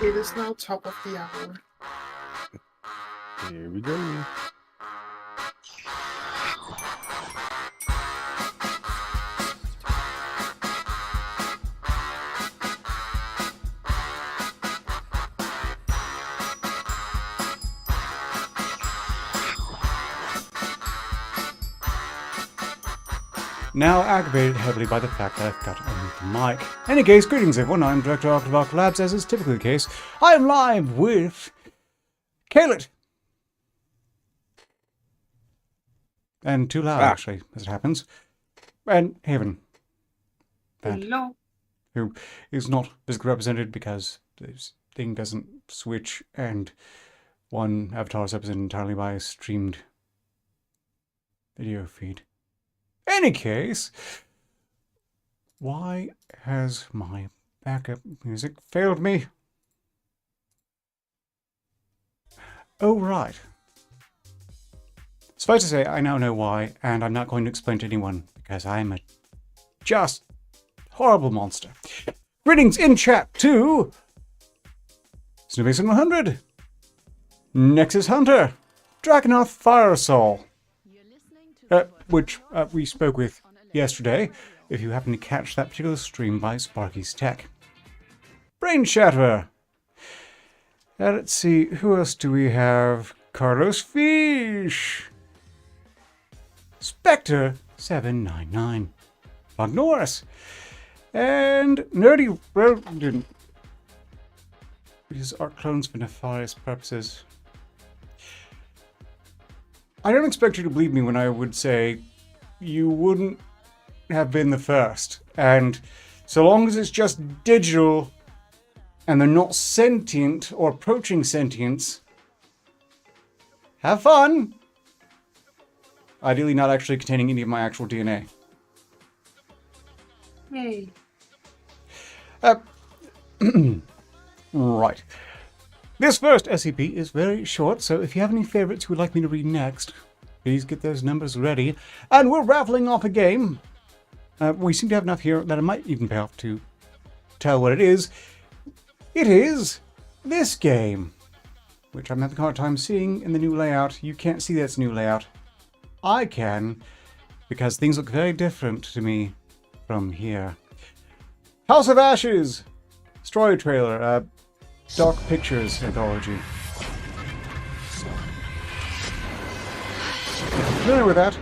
It is now top of the hour. Here we go. Now aggravated heavily by the fact that I've got only the mic. In any case, greetings everyone, I'm Director Arketer Labs, as is typically the case. I am live with Kaylet. And too loud, actually, as it happens. And Haven. Hello. Who is not physically represented because this thing doesn't switch, and one avatar is represented entirely by a streamed video feed. Any case, why has my backup music failed me? Oh, right. Suffice to say, I now know why, and I'm not going to explain to anyone, because I am a just horrible monster. Greetings in chat to Snoopy700, Nexus Hunter, Dragonoth Firesoul, which we spoke with yesterday, if you happen to catch that particular stream by Sparky's Tech. Brain Shatterer. Let's see, who else do we have? Carlos Fish. Spectre799. Bug Norris. And Nerdy Rodent. These are clones for nefarious purposes. I don't expect you to believe me when I would say you wouldn't have been the first. And so long as it's just digital and they're not sentient or approaching sentience, have fun. Ideally not actually containing any of my actual DNA. Hey. Right. This first SCP is very short, so if you have any favorites you would like me to read next, please get those numbers ready. And we're raffling off a game. We seem to have enough here that it might even pay off to tell what it is. It is this game, which I'm having a hard time seeing in the new layout. You can't see that's new layout. I can, because things look very different to me from here. House of Ashes, story trailer, Dark Pictures anthology. If you're familiar with that,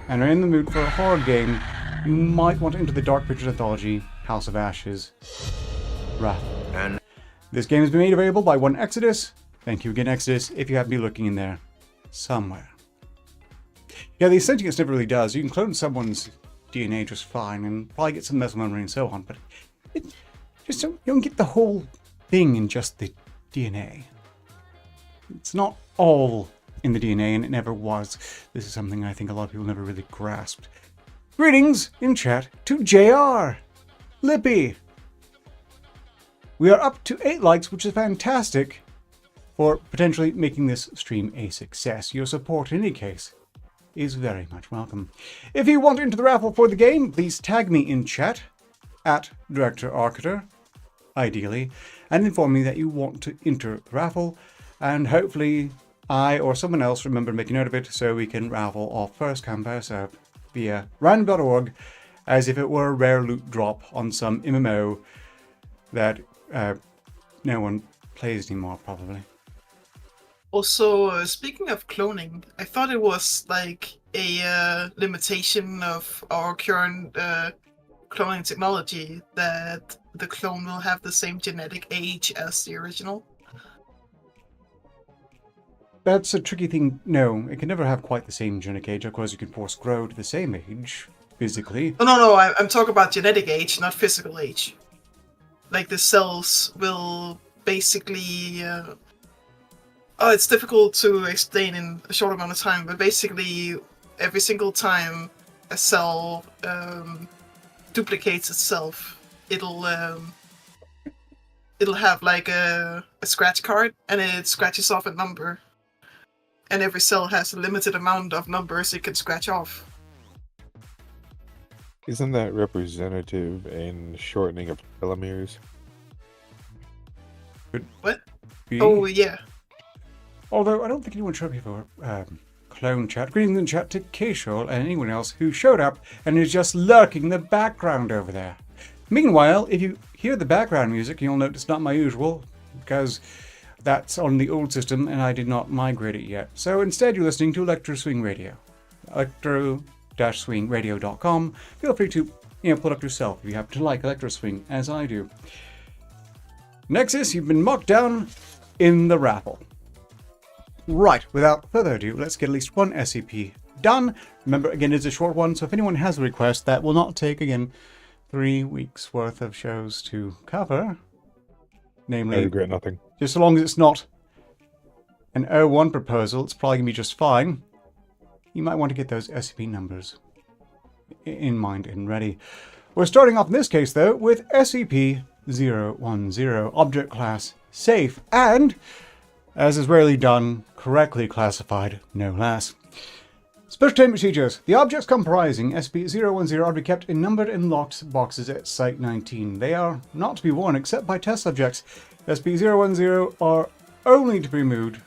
and are in the mood for a horror game, you might want to enter the Dark Pictures anthology, House of Ashes, Wrath. This game has been made available by One Exodus. Thank you again, Exodus, if you happen to be looking in there somewhere. Yeah, the sentience never really does. You can clone someone's DNA just fine, and probably get some muscle memory and so on, but it just you don't get the whole thing in just the DNA. It's not all in the DNA, and it never was. This is something I think a lot of people never really grasped. Greetings in chat to JR, Lippy. We are up to 8 likes, which is fantastic for potentially making this stream a success. Your support, in any case, is very much welcome. If you want into the raffle for the game, please tag me in chat at Director Arketer, ideally, and inform me that you want to enter the raffle, and hopefully I or someone else remember to make a note of it so we can raffle off first come first served via random.org as if it were a rare loot drop on some MMO that no one plays anymore, probably. Also, speaking of cloning, I thought it was like a limitation of our current cloning technology that the clone will have the same genetic age as the original. That's a tricky thing. No, it can never have quite the same genetic age. Of course, you can force grow to the same age, physically. Oh, no, I'm talking about genetic age, not physical age. Like the cells will basically... it's difficult to explain in a short amount of time, but basically every single time a cell duplicates itself, it'll have like a scratch card, and it scratches off a number. And every cell has a limited amount of numbers it can scratch off. Isn't that representative in shortening of telomeres? What? Be. Oh, yeah. Although I don't think anyone showed up here for clone chat. Greetings in chat to Keishol and anyone else who showed up and is just lurking in the background over there. Meanwhile, if you hear the background music, you'll note it's not my usual, because that's on the old system and I did not migrate it yet. So instead you're listening to Electro Swing Radio. Electro-swingradio.com. Feel free to pull up yourself if you happen to like Electro Swing, as I do. Nexus, you've been mocked down in the raffle. Right, without further ado, let's get at least one SCP done. Remember, again, it's a short one, so if anyone has a request, that will not take, again, 3 weeks worth of shows to cover. Namely, I regret nothing. Just so long as it's not an 01 proposal, it's probably going to be just fine. You might want to get those SCP numbers in mind and ready. We're starting off in this case, though, with SCP-010, Object Class Safe, and, as is rarely done, correctly classified, no less. Special containment procedures. The objects comprising SCP-010 are to be kept in numbered and locked boxes at Site-19. They are not to be worn except by test subjects. SCP-010 are only to be removed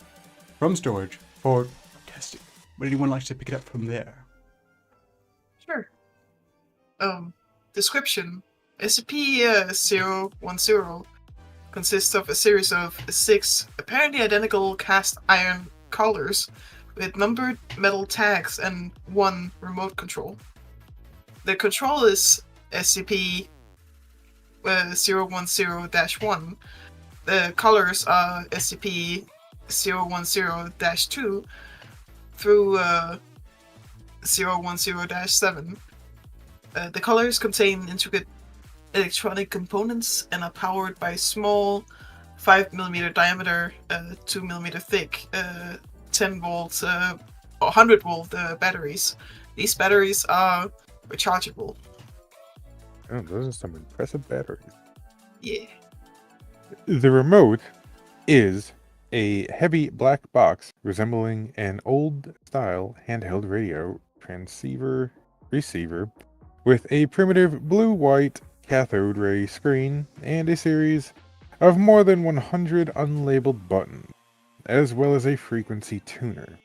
from storage for testing. Would anyone like to pick it up from there? Sure. Description. SCP-010 consists of a series of 6 apparently identical cast iron collars with numbered metal tags and 1 remote control. The control is SCP-010-1. The colors are SCP-010-2 through 010-7. The colors contain intricate electronic components and are powered by small 5mm diameter, 2mm thick, 10 volt or 100 volt batteries. These batteries are rechargeable. Oh, those are some impressive batteries. Yeah. The remote is a heavy black box resembling an old-style handheld radio transceiver receiver with a primitive blue-white cathode ray screen and a series of more than 100 unlabeled buttons, as well as a frequency tuner.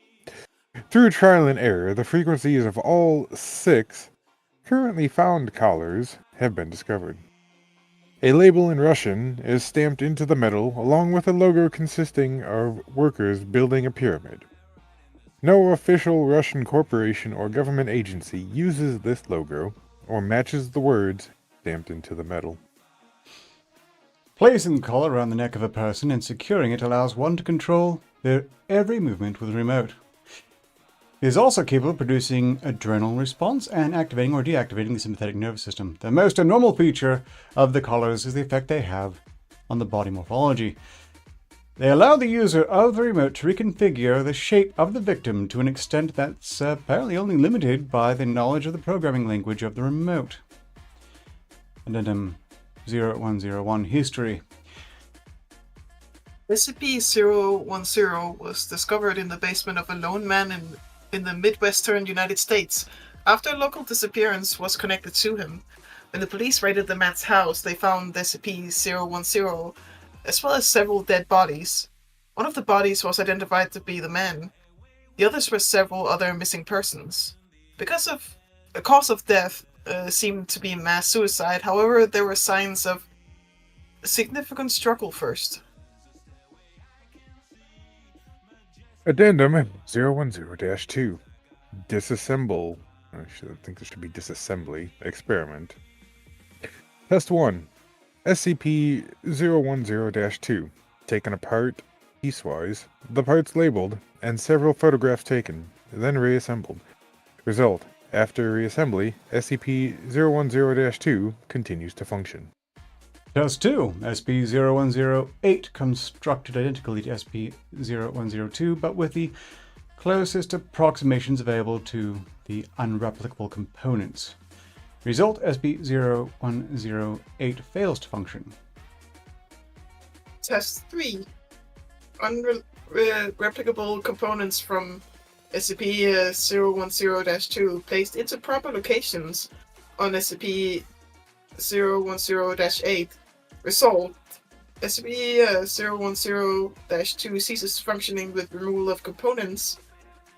Through trial and error, the frequencies of all 6 currently found collars have been discovered. A label in Russian is stamped into the metal along with a logo consisting of workers building a pyramid. No official Russian corporation or government agency uses this logo or matches the words stamped into the metal. Placing the collar around the neck of a person and securing it allows one to control their every movement with a remote. It is also capable of producing adrenal response and activating or deactivating the sympathetic nervous system. The most abnormal feature of the collars is the effect they have on the body morphology. They allow the user of the remote to reconfigure the shape of the victim to an extent that's apparently only limited by the knowledge of the programming language of the remote. Addendum 0101 History. SCP-010 was discovered in the basement of a lone man in the Midwestern United States after a local disappearance was connected to him. When the police raided the man's house, they found SCP-010 as well as several dead bodies. One of the bodies was identified to be the man. The others were several other missing persons. The cause of death seemed to be mass suicide, however, there were signs of significant struggle first. Addendum 010-2. Disassemble. I think this should be disassembly. Experiment. Test 1. SCP-010-2. Taken apart, piecewise, the parts labeled, and several photographs taken, then reassembled. Result. After reassembly, SCP-010-2 continues to function. Test 2. SCP-0108 constructed identically to SCP-0102, but with the closest approximations available to the unreplicable components. Result: SCP-0108 fails to function. Test 3. Unreplicable components from SCP-010-2 placed into proper locations on SCP-010-8. Result: SCP-010-2 ceases functioning with removal of components.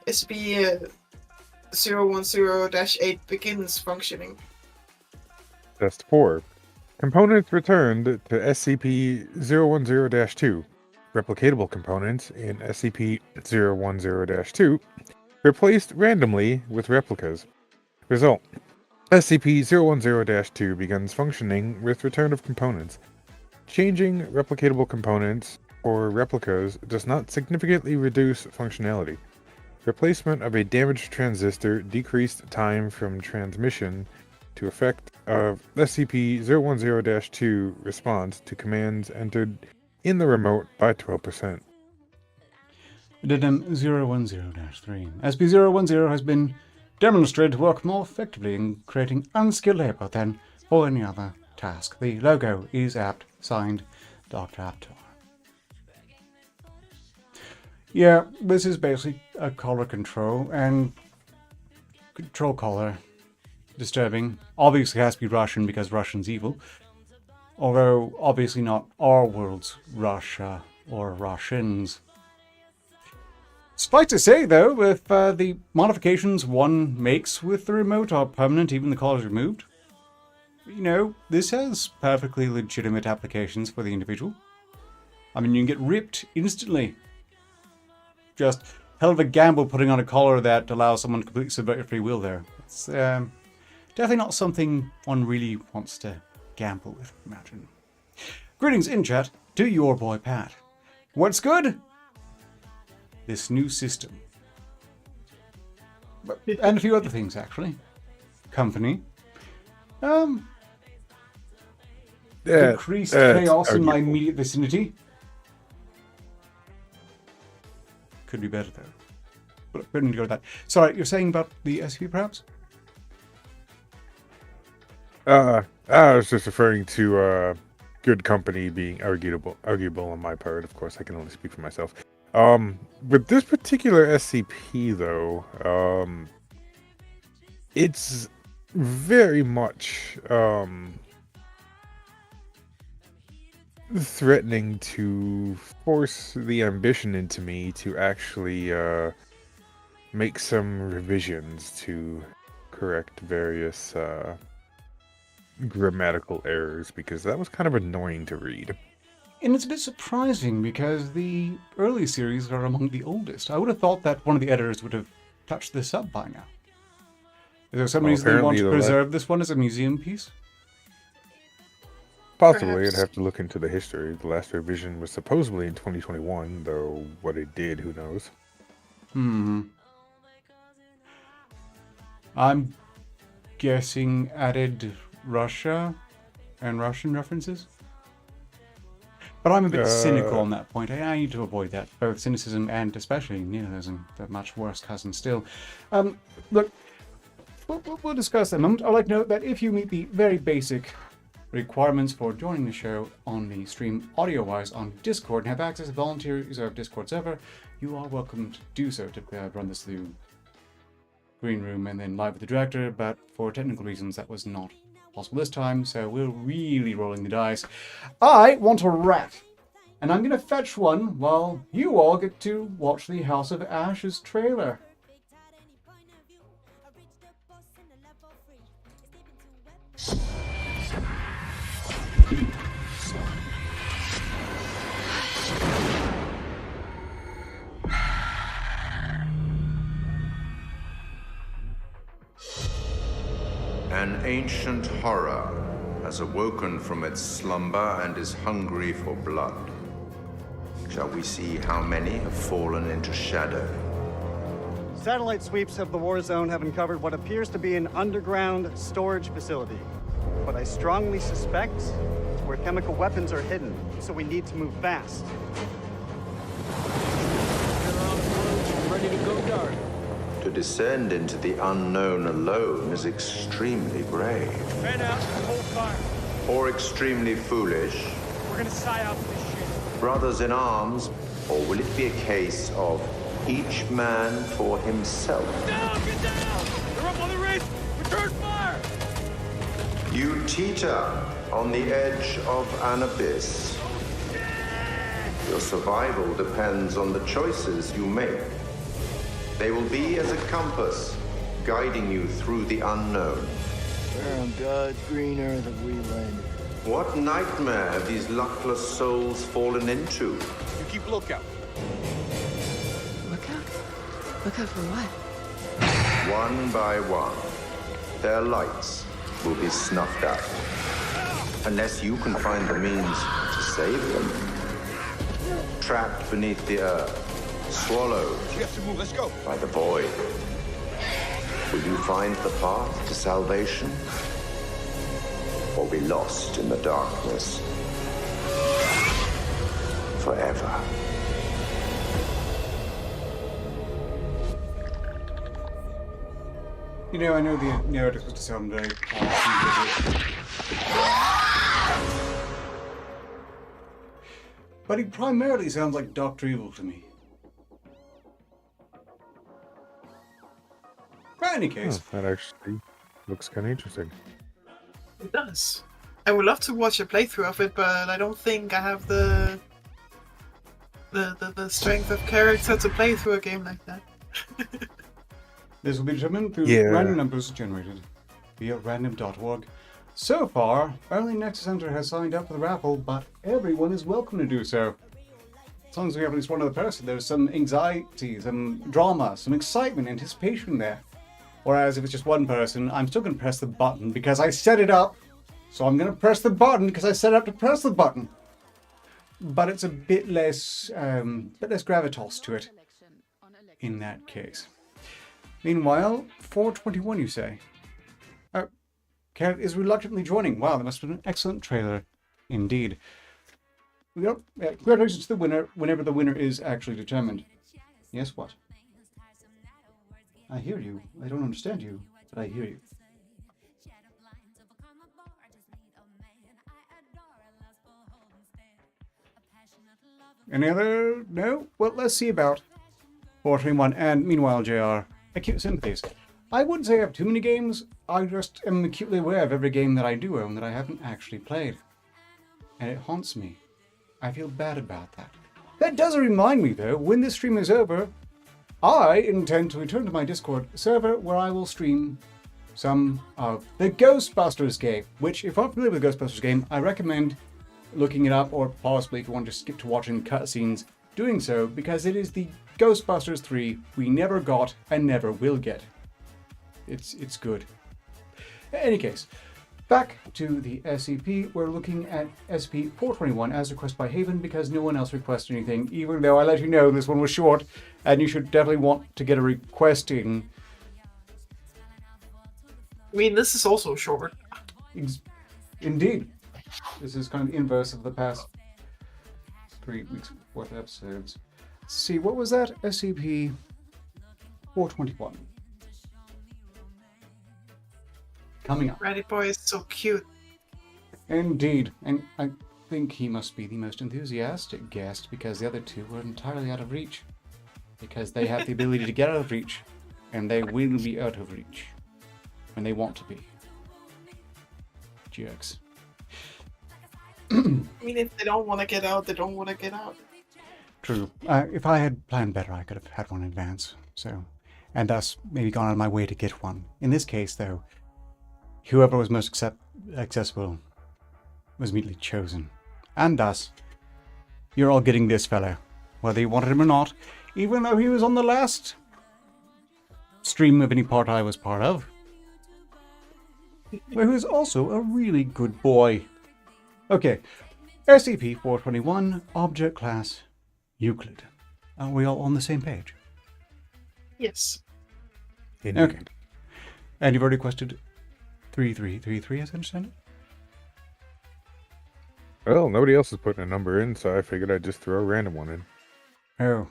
SCP-010-8 begins functioning. Test 4. Components returned to SCP-010-2. Replicatable components in SCP-010-2 replaced randomly with replicas. Result: SCP-010-2 begins functioning with return of components. Changing replicatable components or replicas does not significantly reduce functionality. Replacement of a damaged transistor decreased time from transmission to effect of SCP-010-2 response to commands entered in the remote by 12%. Addendum 010-3. SCP-010 has been demonstrated to work more effectively in creating unskilled labor than for any other task. The logo is apt. Signed, Dr. Aptar. Yeah, this is basically a collar control, and control collar. Disturbing. Obviously has to be Russian because Russian's evil. Although, obviously not our world's Russia or Russians. Suffice to say, though, if the modifications one makes with the remote are permanent, even the collar is removed, you know, this has perfectly legitimate applications for the individual. I mean, you can get ripped instantly. Just hell of a gamble putting on a collar that allows someone to completely subvert your free will there. It's definitely not something one really wants to gamble with, imagine. Greetings in chat to your boy Pat. What's good? This new system. And a few other things, actually. Company. Decreased chaos in my immediate vicinity. Could be better, though. But we don't need to go to that. Sorry, you're saying about the SCP, perhaps? I was just referring to good company being arguable on my part. Of course, I can only speak for myself. With this particular SCP, though, it's very much threatening to force the ambition into me to actually make some revisions to correct various grammatical errors, because that was kind of annoying to read. And it's a bit surprising because the early series are among the oldest. I would have thought that one of the editors would have touched this up by now. Is there some reason they want to preserve this one as a museum piece? Possibly. Perhaps. I'd have to look into the history. The last revision was supposedly in 2021, though what it did, who knows? I'm guessing added Russia and Russian references? But I'm a bit cynical on that point. I need to avoid that. Both cynicism and especially nihilism. They're much worse cousins still. Look, we'll discuss that in a moment. I'd like to note that if you meet the very basic requirements for joining the show on the stream audio-wise on Discord and have access to volunteer reserved Discord server, you are welcome to do so to run this through Green Room and then live with the director, but for technical reasons that was not possible this time, so we're really rolling the dice. I want a rat, and I'm going to fetch one while you all get to watch the House of Ashes trailer. An ancient horror has awoken from its slumber and is hungry for blood. Shall we see how many have fallen into shadow? Satellite sweeps of the war zone have uncovered what appears to be an underground storage facility. But I strongly suspect it's where chemical weapons are hidden, so we need to move fast. Ready to go dark. To descend into the unknown alone is extremely brave. Man out and hold fire. Or extremely foolish. We're gonna psy out this shit. Brothers in arms, or will it be a case of each man for himself? Down! Get down! They're up on the ridge! Return fire! You teeter on the edge of an abyss. Oh, shit! Your survival depends on the choices you make. They will be as a compass, guiding you through the unknown. Where on God's green earth have we landed? What nightmare have these luckless souls fallen into? You keep lookout. Lookout? Lookout for what? One by one, their lights will be snuffed out. Unless you can find the means to save them. Trapped beneath the earth, swallowed We have to move. Let's go. by the void. Will you find the path to salvation? Or be lost in the darkness forever? You know, I know the narrative was to sound very but he primarily sounds like Dr. Evil to me. But in any case, That actually looks kind of interesting. It does. I would love to watch a playthrough of it, but I don't think I have the strength of character to play through a game like that. this will be determined through Yeah. random numbers generated via random.org. So far, only Nexus Center has signed up for the raffle, but everyone is welcome to do so. As long as we have at least one other person, there's some anxiety, some drama, some excitement, anticipation there. Whereas if it's just one person, I'm still going to press the button because I set it up. So I'm going to press the button because I set it up to press the button. But it's a bit less gravitas to it in that case. Meanwhile, 421 you say? Carrot is reluctantly joining. Wow, that must have been an excellent trailer indeed. Congratulations to the winner whenever the winner is actually determined. Yes, what? I hear you. I don't understand you, but I hear you. Any other? No? Well, let's see about 421. And meanwhile, JR, acute sympathies. I wouldn't say I have too many games. I just am acutely aware of every game that I do own that I haven't actually played. And it haunts me. I feel bad about that. That does remind me, though, when this stream is over, I intend to return to my Discord server where I will stream some of the Ghostbusters game, which, if I'm familiar with the Ghostbusters game, I recommend looking it up, or possibly if you want to skip to watching cutscenes, doing so, because it is the Ghostbusters 3 we never got and never will get. It's good. In any case, back to the SCP. We're looking at SCP-421 as requested by Haven because no one else requested anything, even though I let you know this one was short, and you should definitely want to get a request in. I mean, this is also short. Indeed. This is kind of the inverse of the past 3 weeks worth of episodes. Let's see, what was that? SCP-421. Coming up. Ratty Boy is so cute. Indeed, and I think he must be the most enthusiastic guest because the other two were entirely out of reach. Because they have the ability to get out of reach, and they will be out of reach when they want to be. Jerks. I mean, if they don't want to get out, they don't want to get out. True. If I had planned better, I could have had one in advance. So, and thus maybe gone out of my way to get one. In this case, though, whoever was most accessible was immediately chosen. And thus, you're all getting this fellow, whether you wanted him or not, even though he was on the last stream of any part I was part of. But who's also a really good boy. Okay, SCP-421, Object Class Euclid. Are we all on the same page? Yes. Indeed. Okay. And you've already requested 3333, as I understand it? Well, nobody else is putting a number in, so I figured I'd just throw a random one in. Oh.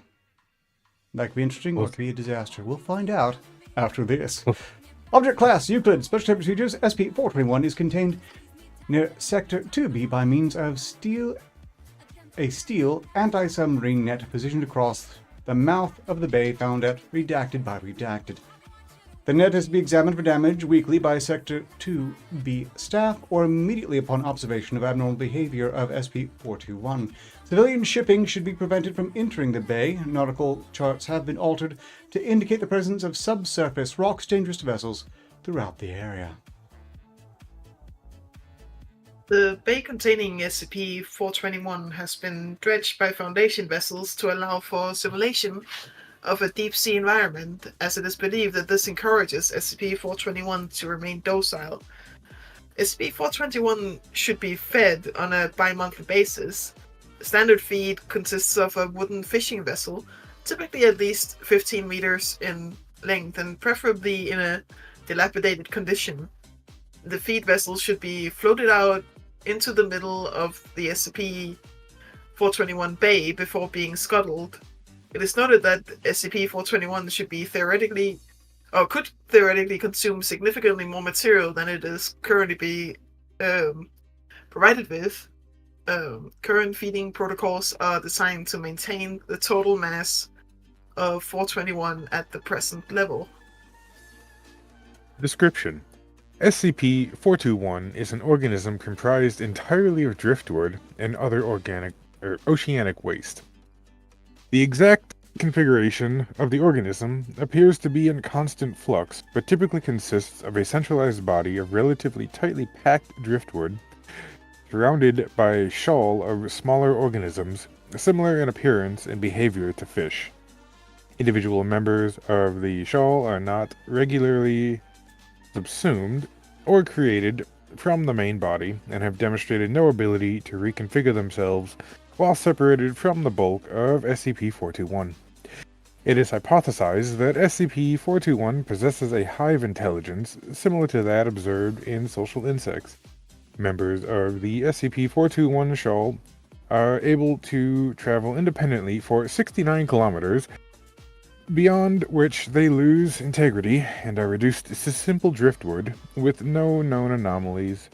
That could be interesting, or it could be a disaster. We'll find out after this. Object Class Euclid, Special Type Procedures, SCP-421 is contained near Sector 2B by means of a steel anti-submarine net positioned across the mouth of the bay found at Redacted by Redacted. The net is to be examined for damage weekly by Sector 2B staff or immediately upon observation of abnormal behavior of SCP-010. Civilian shipping should be prevented from entering the bay. Nautical charts have been altered to indicate the presence of subsurface rocks dangerous to vessels throughout the area. The bay containing SCP-421 has been dredged by Foundation vessels to allow for simulation of a deep-sea environment, as it is believed that this encourages SCP-421 to remain docile. SCP-421 should be fed on a bi-monthly basis. Standard feed consists of a wooden fishing vessel, typically at least 15 meters in length and preferably in a dilapidated condition. The feed vessel should be floated out into the middle of the SCP-421 bay before being scuttled. It is noted that SCP-421 should be could theoretically consume significantly more material than it is currently provided with. Current feeding protocols are designed to maintain the total mass of 421 at the present level. Description: SCP-421 is an organism comprised entirely of driftwood and other oceanic waste. The exact configuration of the organism appears to be in constant flux, but typically consists of a centralized body of relatively tightly packed driftwood, surrounded by a shoal of smaller organisms, similar in appearance and behavior to fish. Individual members of the shoal are not regularly subsumed or created from the main body, and have demonstrated no ability to reconfigure themselves while separated from the bulk of SCP-421. It is hypothesized that SCP-421 possesses a hive intelligence similar to that observed in social insects. Members of the SCP-421 shoal are able to travel independently for 69 kilometers, beyond which they lose integrity and are reduced to simple driftwood with no known anomalous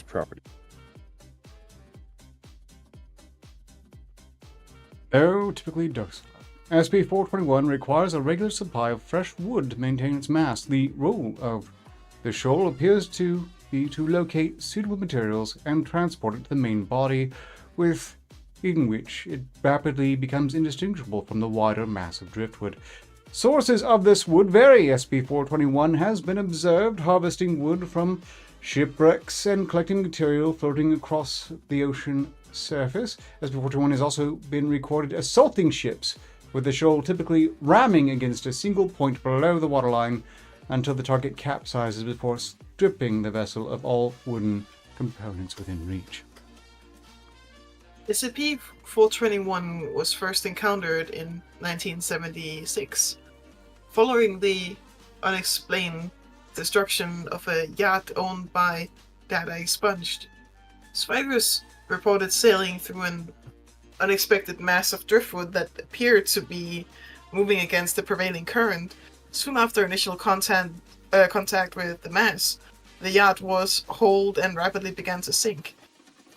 properties. Though typically docile, SCP-421 requires a regular supply of fresh wood to maintain its mass. The role of the shoal appears to be to locate suitable materials and transport it to the main body, in which it rapidly becomes indistinguishable from the wider mass of driftwood. Sources of this wood vary. SCP-421 has been observed harvesting wood from shipwrecks and collecting material floating across the ocean surface. SCP-421 has also been recorded assaulting ships, with the shoal typically ramming against a single point below the waterline until the target capsizes before stripping the vessel of all wooden components within reach. SCP-421 was first encountered in 1976, following the unexplained destruction of a yacht owned by Data Expunged. Survivors reported sailing through an unexpected mass of driftwood that appeared to be moving against the prevailing current. Soon after initial contact with the mass, the yacht was holed and rapidly began to sink.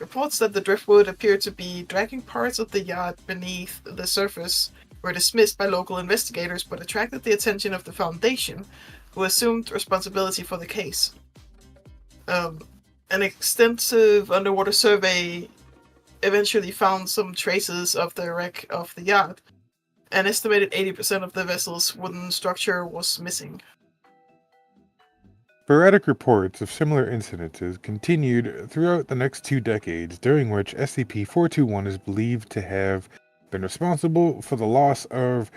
Reports that the driftwood appeared to be dragging parts of the yacht beneath the surface were dismissed by local investigators, but attracted the attention of the Foundation, who assumed responsibility for the case. An extensive underwater survey eventually found some traces of the wreck of the yacht. An estimated 80% of the vessel's wooden structure was missing. Sporadic reports of similar incidences continued throughout the next 2 decades, during which SCP-421 is believed to have been responsible for the loss of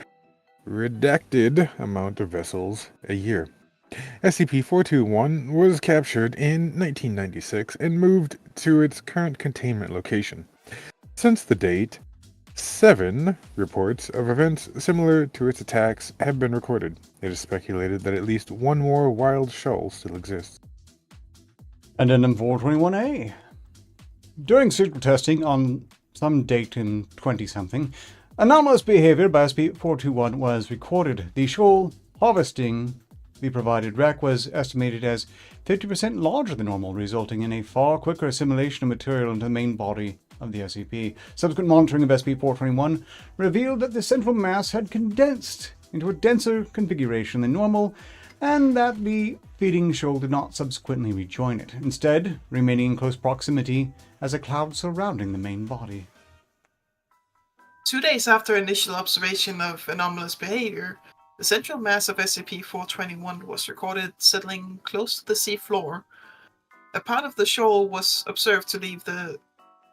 redacted amount of vessels a year. SCP-421 was captured in 1996 and moved to its current containment location. Since the date, 7 reports of events similar to its attacks have been recorded. It is speculated that at least one more wild shoal still exists. Addendum 421A. During suitable testing on some date in 20-something, anomalous behavior by SCP-421 was recorded. The shoal harvesting the provided wreck was estimated as 50% larger than normal, resulting in a far quicker assimilation of material into the main body of the SCP. Subsequent monitoring of SCP-421 revealed that the central mass had condensed into a denser configuration than normal, and that the feeding shoal did not subsequently rejoin it, instead remaining in close proximity as a cloud surrounding the main body. 2 days after initial observation of anomalous behavior, the central mass of SCP-421 was recorded settling close to the sea floor. A part of the shoal was observed to leave the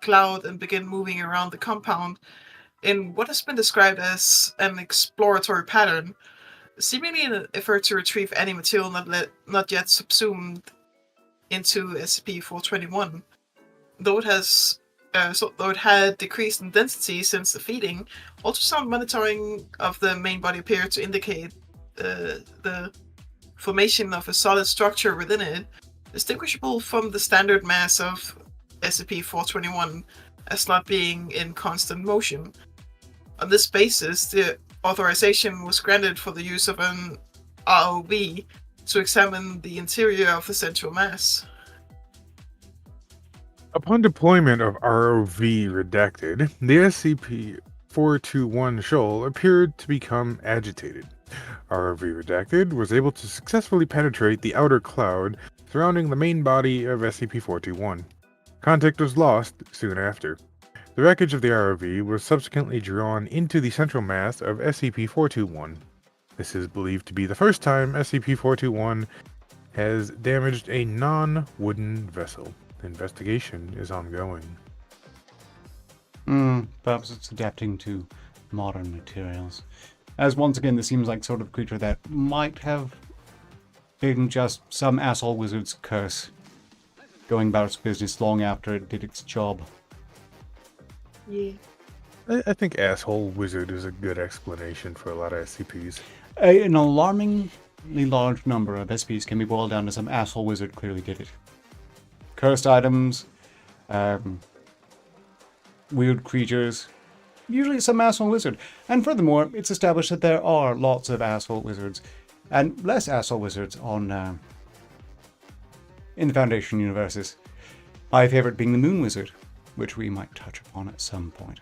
cloud and begin moving around the compound in what has been described as an exploratory pattern, seemingly in an effort to retrieve any material not yet subsumed into SCP-421. Though it had decreased in density since the feeding, ultrasound monitoring of the main body appeared to indicate the formation of a solid structure within it, distinguishable from the standard mass of SCP-421 as not being in constant motion. On this basis, the authorization was granted for the use of an ROV to examine the interior of the central mass. Upon deployment of ROV redacted, the SCP-421 shoal appeared to become agitated. ROV redacted was able to successfully penetrate the outer cloud surrounding the main body of SCP-421. Contact was lost soon after. The wreckage of the ROV was subsequently drawn into the central mass of SCP-421. This is believed to be the first time SCP-421 has damaged a non-wooden vessel. The investigation is ongoing. Perhaps it's adapting to modern materials. As once again, this seems like sort of creature that might have been just some asshole wizard's curse, going about its business long after it did its job. Yeah. I think asshole wizard is a good explanation for a lot of SCPs. An alarmingly large number of SCPs can be boiled down to some asshole wizard clearly did it. Cursed items, weird creatures, usually some asshole wizard. And furthermore, it's established that there are lots of asshole wizards and less asshole wizards on in the Foundation universes. My favorite being the Moon Wizard, which we might touch upon at some point.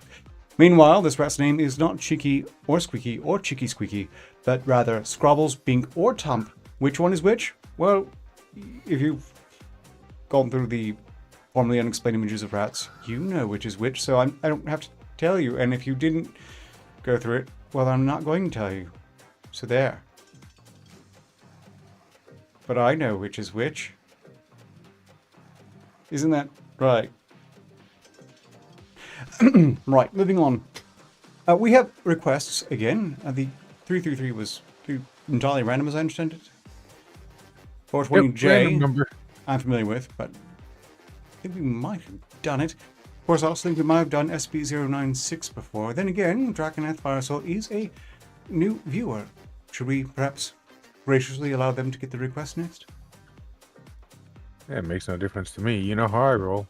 Meanwhile, this rat's name is not Cheeky or Squeaky or Cheeky Squeaky, but rather Scrobbles, Bink, or Tump. Which one is which? Well, if you've gone through the formerly unexplained images of rats, you know which is which, so I don't have to tell you. And if you didn't go through it, well, I'm not going to tell you. So there. But I know which is which. Isn't that right? Right, moving on. We have requests again. The 333 was entirely random, as I understand it. 420J, random number. I'm familiar with, but I think we might have done it. Of course, I also think we might have done SCP-096 before. Then again, Draconeth Firesoul is a new viewer. Should we perhaps graciously allow them to get the request next? Yeah, it makes no difference to me. You know how I roll.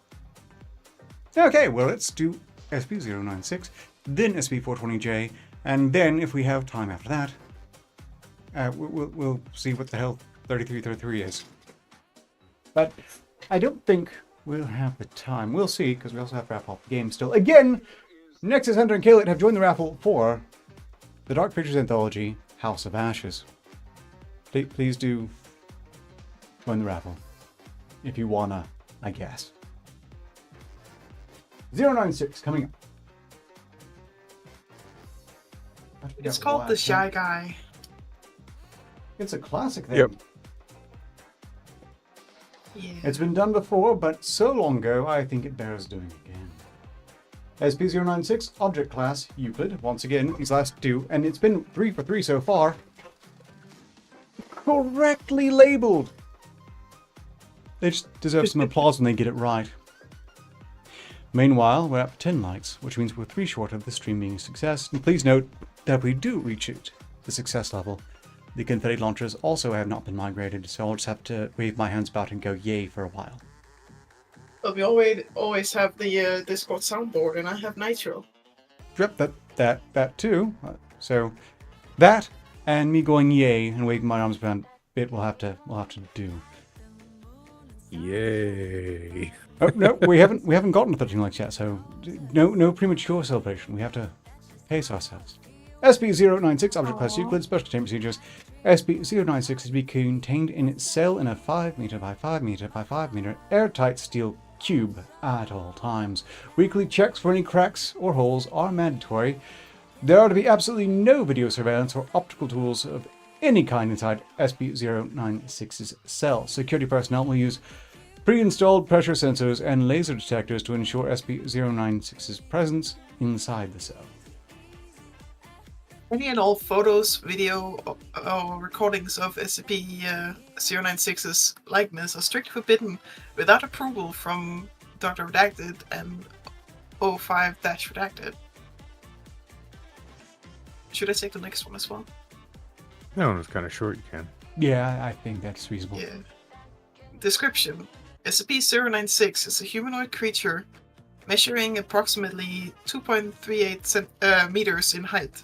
Okay, well, let's do SCP-096, then SCP-420J, and then, if we have time after that, we'll see what the hell 3333 is. But I don't think we'll have the time. We'll see, because we also have to wrap up the game still. Again, Nexus Hunter and Kaylit have joined the raffle for the Dark Pictures Anthology, House of Ashes. Please do join the raffle, if you wanna, I guess. 096 coming up. It's called The Shy Guy. It's a classic thing. Yep. Yeah. It's been done before, but so long ago, I think it bears doing again. SCP-096, Object Class, Euclid. Once again, these last two, and it's been 3 for 3 so far. Correctly labeled! They just deserve some applause when they get it right. Meanwhile, we're at 10 likes, which means we're 3 short of the stream being a success. And please note that if we do reach it, the success level, the confetti launchers also have not been migrated, so I'll just have to wave my hands about and go yay for a while. But we always have the Discord soundboard, and I have Nitro. Yep, that too. So that and me going yay and waving my arms around it we'll have to do. Yay. Oh, no, we haven't gotten to 13 likes yet, so no premature celebration. We have to pace ourselves. SCP-096 Object Class Euclid Special Containment Procedures. SCP-096 is to be contained in its cell in a 5 meter by 5 meter by 5 meter airtight steel cube at all times. Weekly checks for any cracks or holes are mandatory. There are to be absolutely no video surveillance or optical tools of any kind inside SCP-096's cell. Security personnel will use pre-installed pressure sensors and laser detectors to ensure SCP-096's presence inside the cell. Any and all photos, video, or recordings of SCP-096's likeness are strictly forbidden without approval from Dr. Redacted and 05-Redacted. Should I take the next one as well? That one was kind of short, you can. Yeah, I think that's reasonable. Yeah. Description. SCP-096 is a humanoid creature measuring approximately 2.38 meters in height.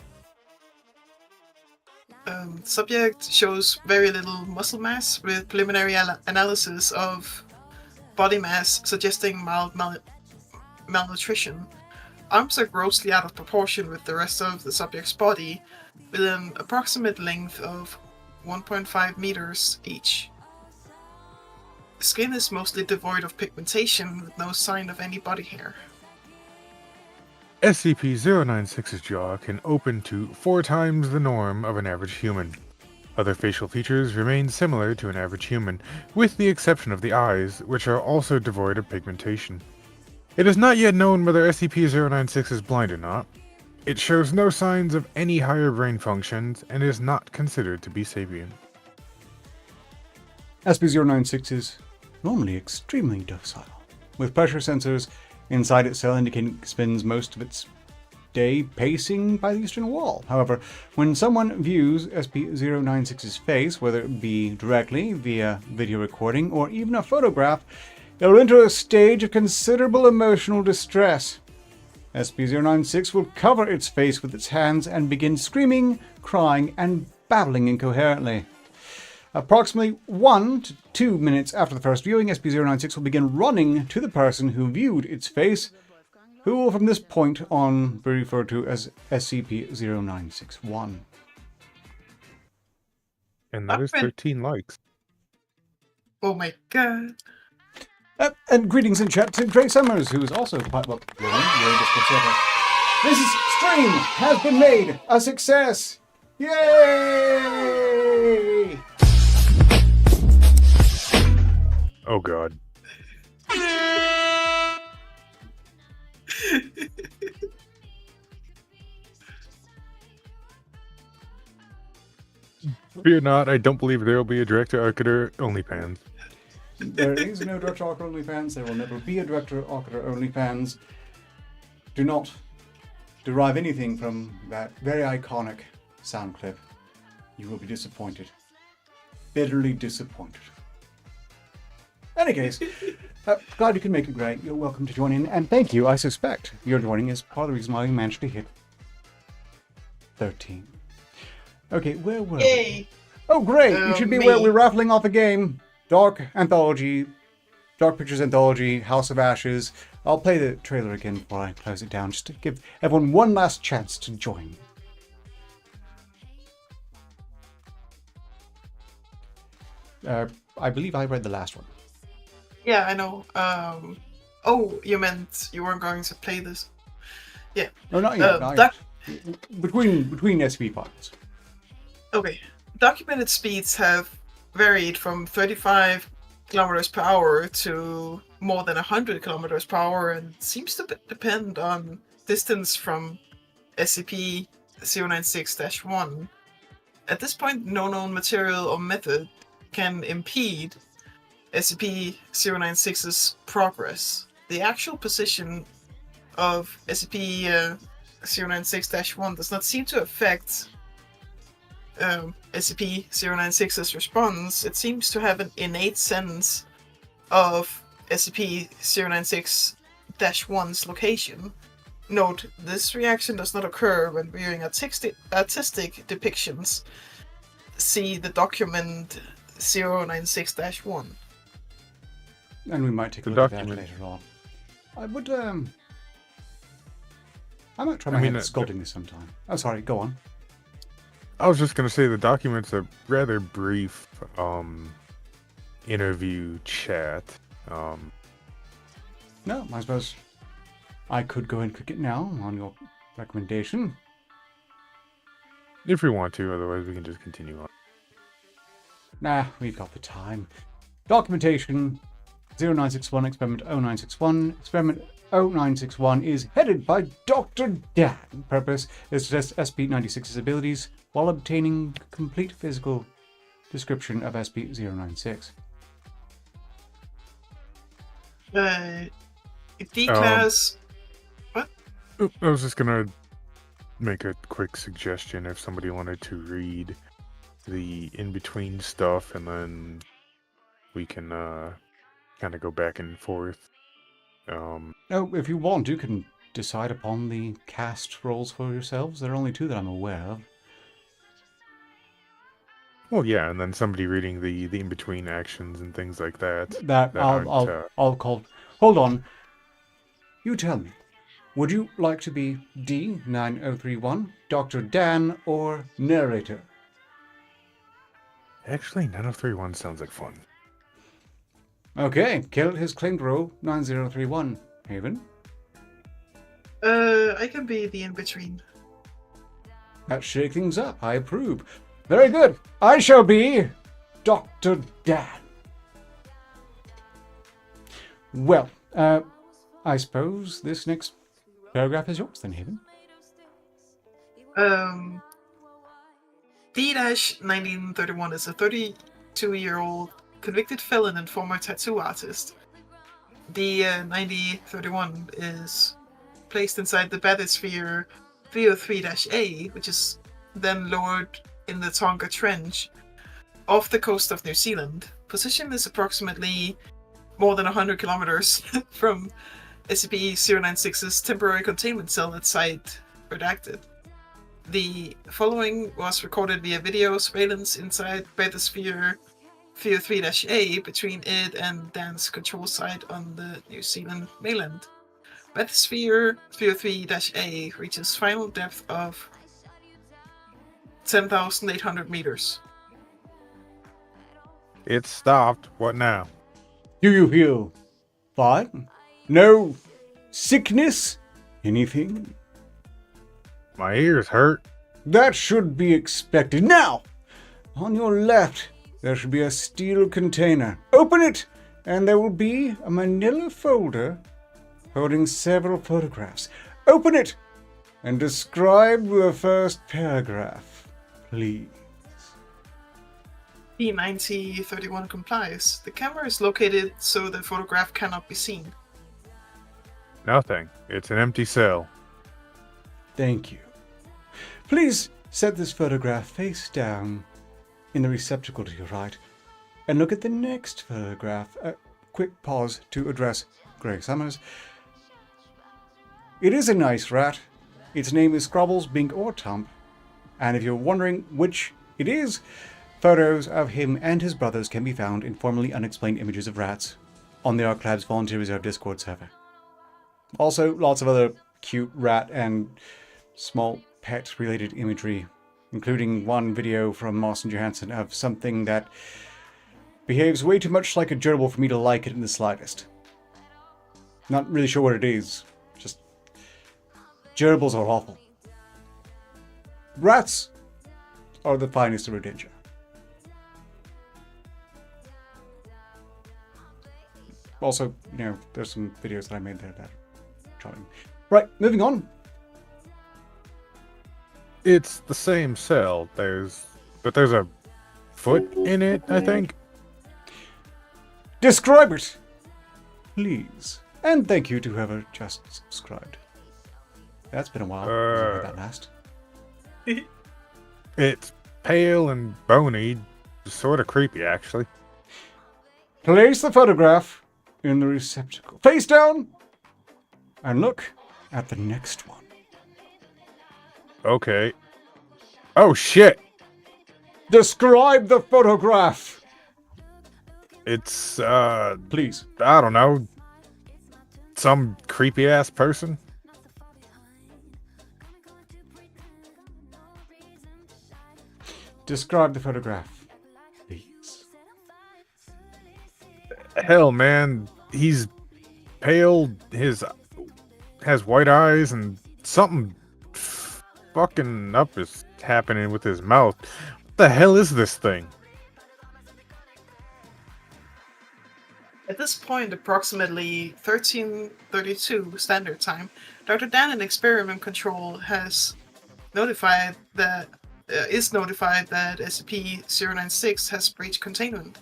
Subject shows very little muscle mass, with preliminary analysis of body mass suggesting mild malnutrition. Arms are grossly out of proportion with the rest of the subject's body, with an approximate length of 1.5 meters each. Skin is mostly devoid of pigmentation, with no sign of any body hair. SCP-096's jaw can open to 4 times the norm of an average human. Other facial features remain similar to an average human, with the exception of the eyes, which are also devoid of pigmentation. It is not yet known whether SCP-096 is blind or not. It shows no signs of any higher brain functions and is not considered to be sapient. SCP-096 is normally extremely docile, with pressure sensors inside its cell indicating it spends most of its day pacing by the eastern wall. However, when someone views SCP-096's face, whether it be directly, via video recording, or even a photograph, it will enter a stage of considerable emotional distress. SCP-096 will cover its face with its hands and begin screaming, crying, and babbling incoherently. Approximately 1 to 2 minutes after the first viewing, SCP-096 will begin running to the person who viewed its face, who will from this point on be referred to as SCP-0961. And that is 13 likes. Oh my god. And greetings in chat to Dre Summers, who is also quite well known. This stream has been made a success! Yay! Oh god. Fear not, I don't believe there will be a Director Arketer OnlyFans. There is no Director Arketer OnlyFans. There will never be a Director Arketer OnlyFans. Do not derive anything from that very iconic sound clip. You will be disappointed. Bitterly disappointed. Any case, glad you can make it great. You're welcome to join in, and thank you. I suspect your joining is part of the reason why we managed to hit 13. Okay, where were we? Oh, great! You should be aware we're raffling off a game. Dark Anthology, Dark Pictures Anthology, House of Ashes. I'll play the trailer again before I close it down, just to give everyone one last chance to join. I believe I read the last one. Yeah, I know. Oh, you meant you weren't going to play this? Yeah. No, not yet. Not yet. Between SCP files. Okay. Documented speeds have varied from 35 kilometers per hour to more than 100 kilometers per hour, and seems to depend on distance from SCP-096-1. At this point, no known material or method can impede SCP-096's progress. The actual position of SCP-096-1 does not seem to affect SCP-096's response. It seems to have an innate sense of SCP-096-1's location. Note, this reaction does not occur when viewing artistic depictions. See the document 096-1. And we might take a look at that later on. I would I might try my hand at sculpting this sometime. Oh, sorry, go on. I was just gonna say the document's a rather brief interview chat. No, I suppose I could go and click it now on your recommendation. If we want to, otherwise we can just continue on. Nah, we've got the time. Documentation 0961, Experiment 0961. Experiment 0961 is headed by Dr. Dan. Purpose is to test SCP-96's abilities while obtaining complete physical description of SCP-096. D-class... I was just gonna make a quick suggestion if somebody wanted to read the in-between stuff, and then we can kind of go back and forth. Oh, if you want, you can decide upon the cast roles for yourselves. There are only 2 that I'm aware of. Well, yeah, and then somebody reading the in-between actions and things like that. That I'll call. Hold on. You tell me. Would you like to be D9031, Dr. Dan, or narrator? Actually, 9031 sounds like fun. Okay, Kill has claimed role 9031. Haven? I can be the in-between. Let's shake things up. I approve. Very good. I shall be Dr. Dan. Well, I suppose this next paragraph is yours then, Haven. D-1931 is a 32-year-old convicted felon and former tattoo artist. D-9031 is placed inside the bathysphere 303-A, which is then lowered in the Tonga Trench off the coast of New Zealand. Position is approximately more than 100 kilometers from SCP-096's temporary containment cell at site redacted. The following was recorded via video surveillance inside bathysphere 303-A between it and Dan's control site on the New Zealand mainland. Bathysphere 303-A reaches final depth of 10,800 meters. It stopped. What now? Do you feel fine? No sickness? Anything? My ears hurt. That should be expected. Now, on your left, there should be a steel container. Open it, and there will be a manila folder holding several photographs. Open it, and describe the first paragraph, please. D-9031 complies. The camera is located so the photograph cannot be seen. Nothing. It's an empty cell. Thank you. Please set this photograph face down in the receptacle to your right, and look at the next photograph. Quick pause to address Greg Summers. It is a nice rat. Its name is Scrobbles, Bink, or Tump. And if you're wondering which it is, photos of him and his brothers can be found in formerly unexplained images of rats on the Arklab's Volunteer Reserve Discord server. Also, lots of other cute rat and small pet-related imagery, including one video from Marson Johansson of something that behaves way too much like a gerbil for me to like it in the slightest. Not really sure what it is. Just gerbils are awful. Rats are the finest of rodentia. Also, you know, there's some videos that I made there that are charming. Right, moving on. It's the same cell. But there's a foot in it, I think. Describe it, please. And thank you to whoever just subscribed. That's been a while. That last. It's pale and bony. Sort of creepy, actually. Place the photograph in the receptacle. Face down! And look at the next one. Okay. Oh, shit! Describe the photograph! It's, please. I don't know. Some creepy-ass person? Describe the photograph, please. Hell, man, he's pale. Has white eyes, and something fucking up is happening with his mouth. What the hell is this thing? At this point, approximately 1332 Standard Time, Dr. Dan in Experiment Control is notified that SCP-096 has breached containment.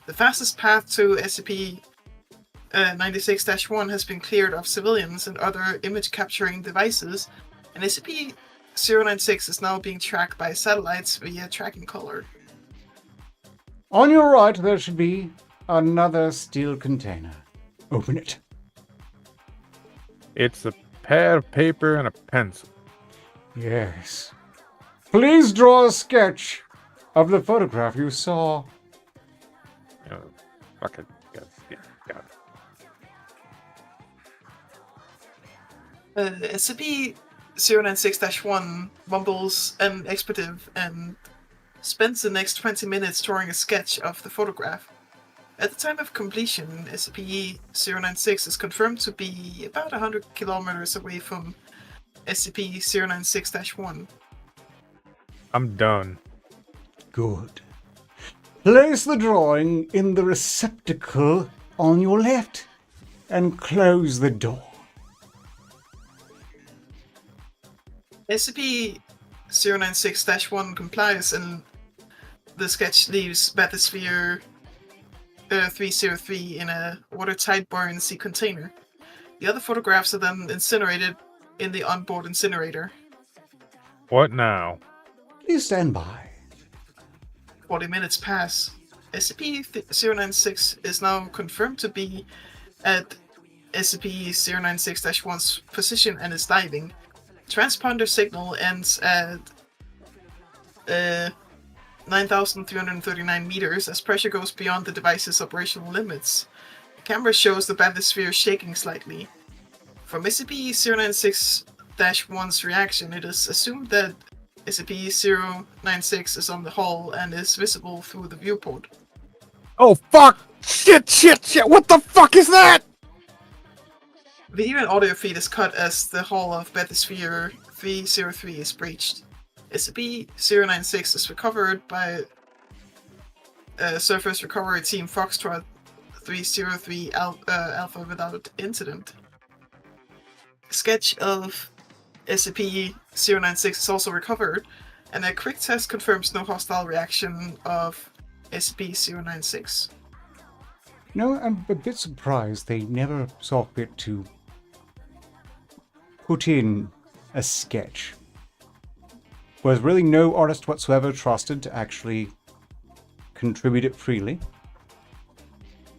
The fastest path to SCP-96-1 has been cleared of civilians and other image-capturing devices, and SCP-096 is now being tracked by satellites via tracking color. On your right, there should be another steel container. Open it. It's a pad of paper and a pencil. Yes. Please draw a sketch of the photograph you saw. Fuck it. Got it. SCP-096-1 mumbles an expletive and spends the next 20 minutes drawing a sketch of the photograph. At the time of completion, SCP-096 is confirmed to be about 100 kilometers away from SCP-096-1. I'm done. Good. Place the drawing in the receptacle on your left and close the door. SCP-096-1 complies and the sketch leaves bathysphere 303 in a watertight buoyancy container. The other photographs are then incinerated in the onboard incinerator. What now? Please stand by. 40 minutes pass. SCP-096 is now confirmed to be at SCP-096-1's position and is diving. Transponder signal ends at 9,339 meters as pressure goes beyond the device's operational limits. The camera shows the bathysphere shaking slightly. From SCP-096-1's reaction, it is assumed that SCP-096 is on the hull and is visible through the viewport. Oh fuck! Shit! What the fuck is that? Video and audio feed is cut as the hull of bathysphere 303 is breached. SCP-096 is recovered by Surface Recovery Team Foxtrot 303 Alpha without incident. A sketch of SCP-096 is also recovered, and a quick test confirms no hostile reaction of SCP-096. No, I'm a bit surprised they never saw fit to put in a sketch. Was really no artist whatsoever trusted to actually contribute it freely?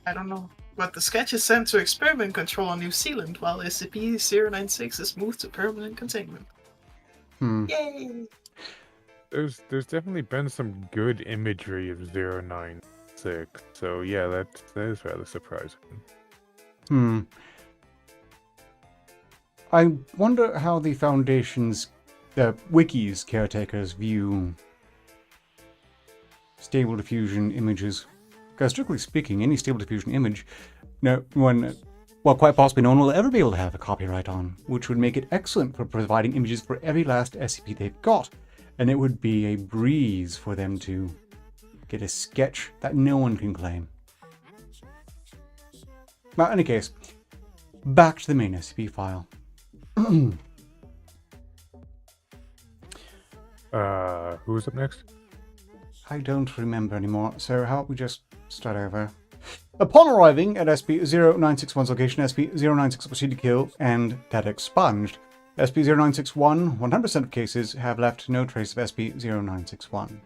I don't know. But the sketch is sent to experiment control on New Zealand, while SCP-096 is moved to permanent containment. Yay! There's definitely been some good imagery of 096, so yeah, that is rather surprising. I wonder how the Foundation's, the Wiki's caretakers view stable diffusion images. Because strictly speaking, any stable diffusion image, quite possibly no one will ever be able to have a copyright on, which would make it excellent for providing images for every last SCP they've got. And it would be a breeze for them to get a sketch that no one can claim. But in any case, back to the main SCP file. Who's up next? I don't remember anymore, so how about we just start over? Upon arriving at SCP-096-1's location, SCP-096 proceeded to kill and data expunged. SCP-096-1, 100% of cases have left no trace of SCP-096-1.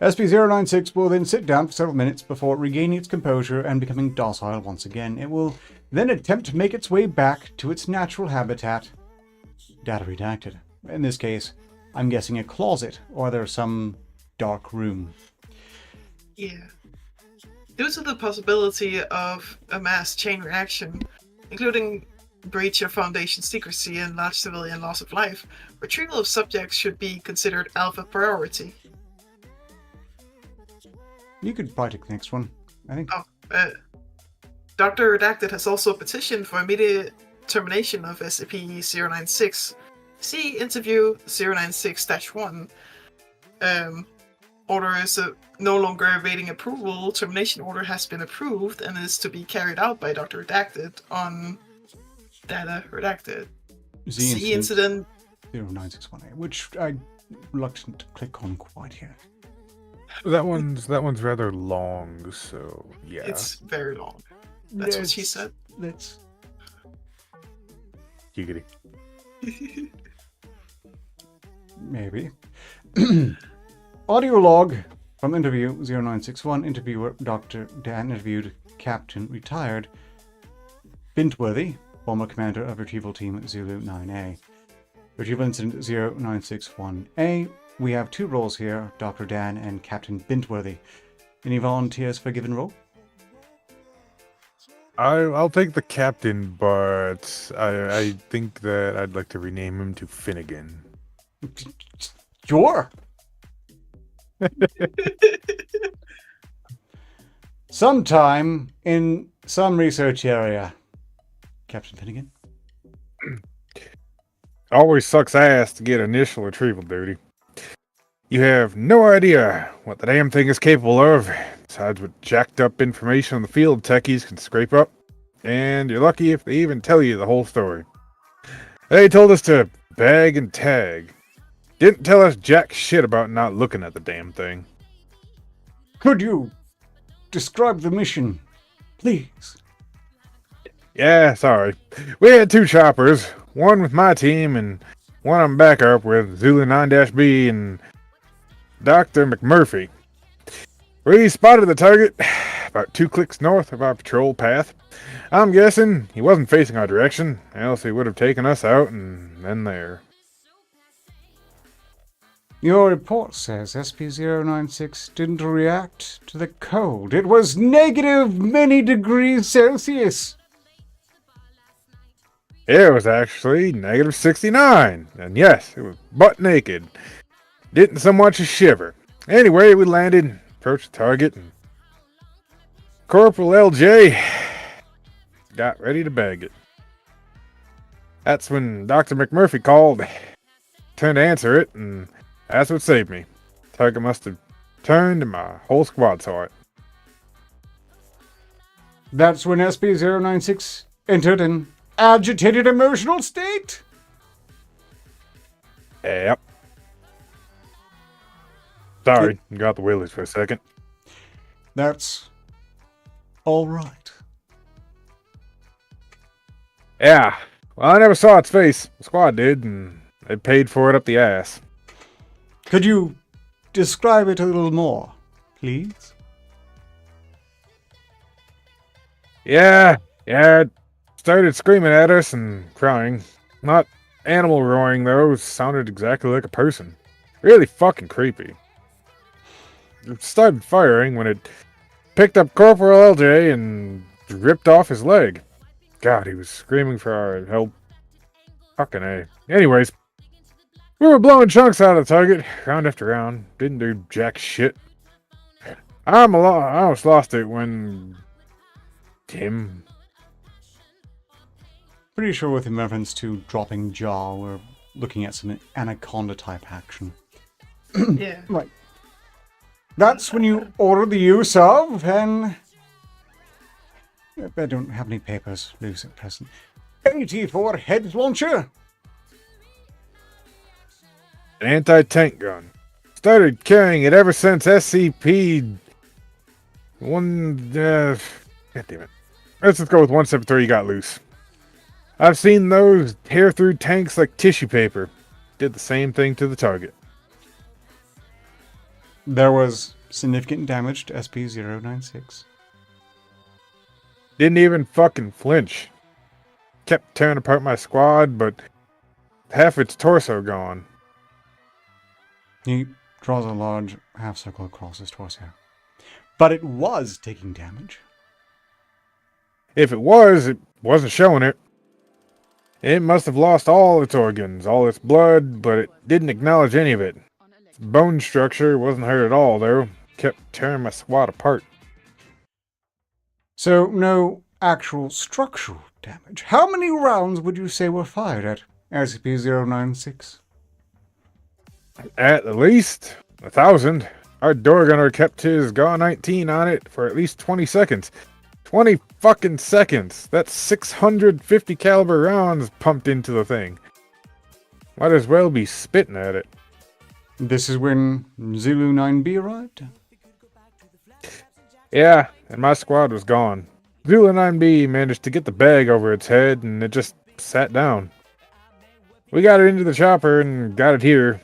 SCP-096 will then sit down for several minutes before regaining its composure and becoming docile once again. It will then attempt to make its way back to its natural habitat. Data redacted. In this case, I'm guessing a closet, or there's some dark room. Yeah. Due to the possibility of a mass chain reaction, including breach of Foundation secrecy and large civilian loss of life, retrieval of subjects should be considered alpha priority. You could probably take the next one, I think. Dr. Redacted has also petitioned for immediate termination of SCP-096. See Interview 096-1. Order is no longer awaiting approval. Termination order has been approved and is to be carried out by Dr. Redacted on Data Redacted. See Incident 0961A, which I'm reluctant to click on quite yet. That one's rather long, so yeah. It's very long. That's what she said. Let's. Giggity. Maybe. Audio log from interview 0961. Interviewer Dr. Dan interviewed Captain Retired Bintworthy, former commander of Retrieval Team Zulu 9A. Retrieval Incident 0961A. We have two roles here, Dr. Dan and Captain Bintworthy. Any volunteers for a given role? I'll take the captain, but I think that I'd like to rename him to Finnegan. Sure. Sometime in some research area. Captain Finnegan? Always sucks ass to get initial retrieval duty. You have no idea what the damn thing is capable of, besides what jacked up information on the field techies can scrape up, and you're lucky if they even tell you the whole story. They told us to bag and tag. Didn't tell us jack shit about not looking at the damn thing. Could you describe the mission, please? Yeah, sorry. We had two choppers, one with my team and one on backup with Zulu 9-B and Dr. McMurphy. We spotted the target about 2 clicks north of our patrol path. I'm guessing he wasn't facing our direction, else he would have taken us out and then there. Your report says SCP-096 didn't react to the cold. It was negative many degrees Celsius. It was actually negative 69, and yes, it was butt naked. Didn't so much as shiver. Anyway, we landed, approached the target, and Corporal LJ got ready to bag it. That's when Dr. McMurphy called. Turned to answer it, and that's what saved me. Target must have turned, and my whole squad saw it. That's when SCP-096 entered an agitated emotional state? Yep. Sorry, got the willies for a second. That's all right. Yeah, well, I never saw its face. The squad did, and they paid for it up the ass. Could you describe it a little more, please? Yeah, it started screaming at us and crying. Not animal roaring, though. Sounded exactly like a person. Really fucking creepy. It started firing when it picked up Corporal LJ and ripped off his leg. God, he was screaming for our help. Fucking A. Anyways, we were blowing chunks out of the target, round after round. Didn't do jack shit. I almost lost it when Tim. Pretty sure with in reference to dropping jaw, we're looking at some anaconda type action. Yeah. Right. That's when you order the use of an... I don't have any papers loose at present. 84 head launcher. An anti-tank gun. Started carrying it ever since SCP... God damn it. Let's just go with 173 got loose. I've seen those tear through tanks like tissue paper. Did the same thing to the target. There was significant damage to SCP-096. Didn't even fucking flinch. Kept tearing apart my squad, but half its torso gone. He draws a large half circle across his torso. But it was taking damage. If it wasn't showing it. It must have lost all its organs, all its blood, but it didn't acknowledge any of it. Its bone structure wasn't hurt at all, though. Kept tearing my squad apart. So, no actual structural damage. How many rounds would you say were fired at SCP-096? At the least, 1,000. Our door gunner kept his GAW-19 on it for at least 20 seconds. 20 fucking seconds! That's 650 caliber rounds pumped into the thing. Might as well be spitting at it. This is when Zulu 9B arrived? Yeah, and my squad was gone. Zulu 9B managed to get the bag over its head, and it just sat down. We got it into the chopper and got it here.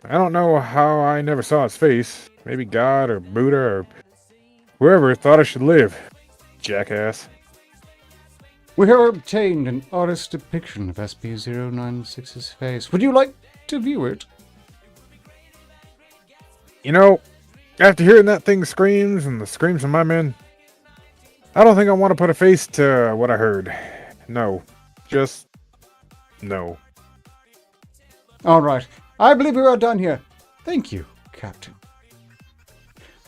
I don't know how I never saw its face. Maybe God or Buddha or whoever thought I should live. Jackass. We have obtained an artist's depiction of SCP-096's face. Would you like to view it? You know, after hearing that thing screams and the screams of my men, I don't think I want to put a face to what I heard. No. Just no. Alright, I believe we are done here. Thank you, Captain.